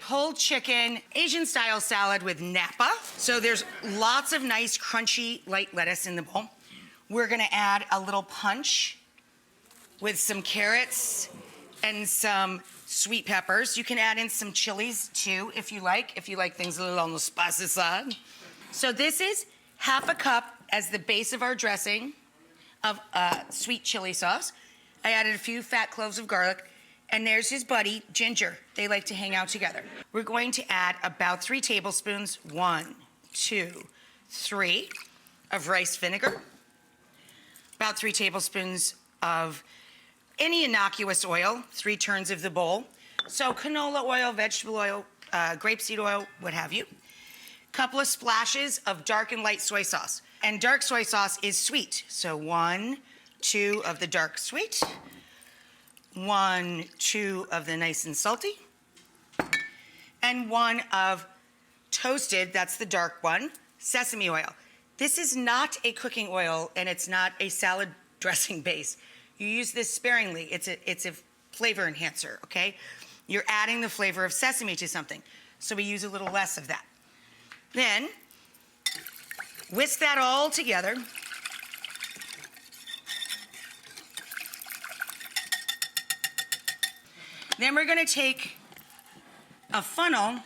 pulled chicken, Asian style salad with Napa. So there's lots of nice crunchy light lettuce in the bowl. We're gonna add a little punch with some carrots and some sweet peppers. You can add in some chilies too if you like things a little on the spicy side. So this is half a cup as the base of our dressing of sweet chili sauce. I added a few fat cloves of garlic, and there's his buddy, Ginger. They like to hang out together. We're going to add about 3 tablespoons, 1, 2, 3, of rice vinegar, about 3 tablespoons of any innocuous oil, 3 turns of the bowl. So canola oil, vegetable oil, grapeseed oil, what have you. Couple of splashes of dark and light soy sauce. And dark soy sauce is sweet. So 1, 2 of the dark sweet, 1, 2 of the nice and salty, and 1 of toasted, that's the dark one, sesame oil. This is not a cooking oil, and it's not a salad dressing base. You use this sparingly. It's a flavor enhancer, okay? You're adding the flavor of sesame to something, so we use a little less of that. Then, whisk that all together. Then we're gonna take a funnel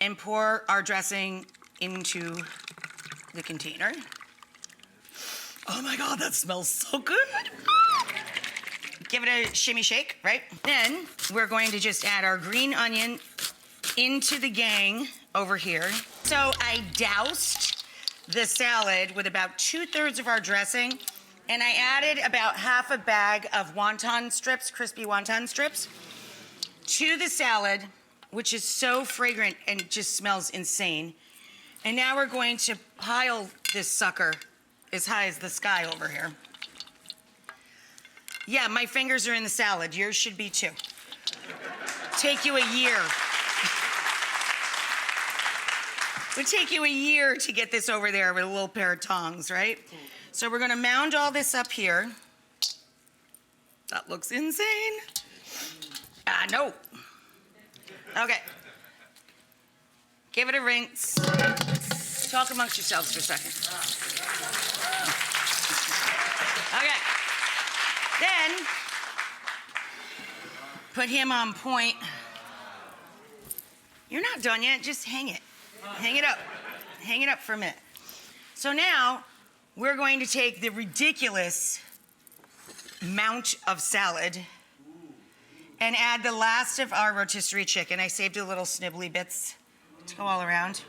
and pour our dressing into the container. Oh my God, that smells so good. Give it a shimmy shake, right? Then we're going to just add our green onion into the gang over here. So I doused the salad with about 2/3 of our dressing, and I added about half a bag of wonton strips, crispy wonton strips, to the salad, which is so fragrant and just smells insane. And now we're going to pile this sucker as high as the sky over here. Yeah, my fingers are in the salad. Yours should be too. Take you a year. It would take you a year to get this over there with a little pair of tongs, right? So we're gonna mound all this up here. That looks insane. No. Okay. Give it a rinse. Talk amongst yourselves for a second. Okay. Then, put him on point. You're not done yet, just hang it. Hang it up. Hang it up for a minute. So now, we're going to take the ridiculous amount of salad and add the last of our rotisserie chicken. I saved a little snibbly bits to go all around.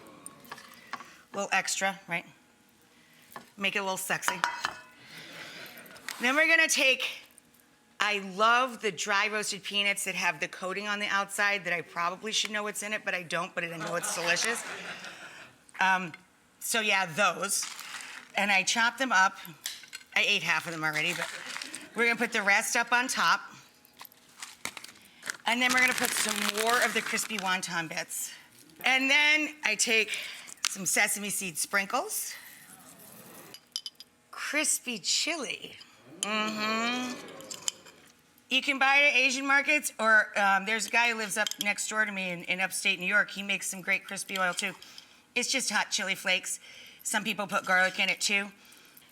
A little extra, right? Make it a little sexy. Then we're gonna take, I love the dry roasted peanuts that have the coating on the outside that I probably should know what's in it, but I don't, but I know it's delicious. So yeah, those. And I chop them up. I ate half of them already, but we're gonna put the rest up on top. And then we're gonna put some more of the crispy wonton bits. And then I take some sesame seed sprinkles. Crispy chili. You can buy it at Asian markets, or there's a guy who lives up next door to me in upstate New York. He makes some great crispy oil too. It's just hot chili flakes. Some people put garlic in it too.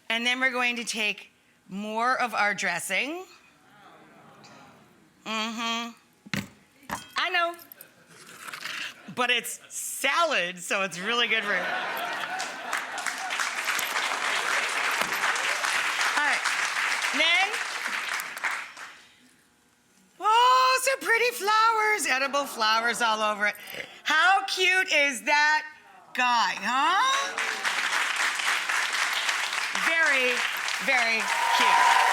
And then we're going to take more of our dressing. I know, but it's salad, so it's really good for you. All right, then, oh, some pretty flowers, edible flowers all over it. How cute is that guy, huh? Very, very cute.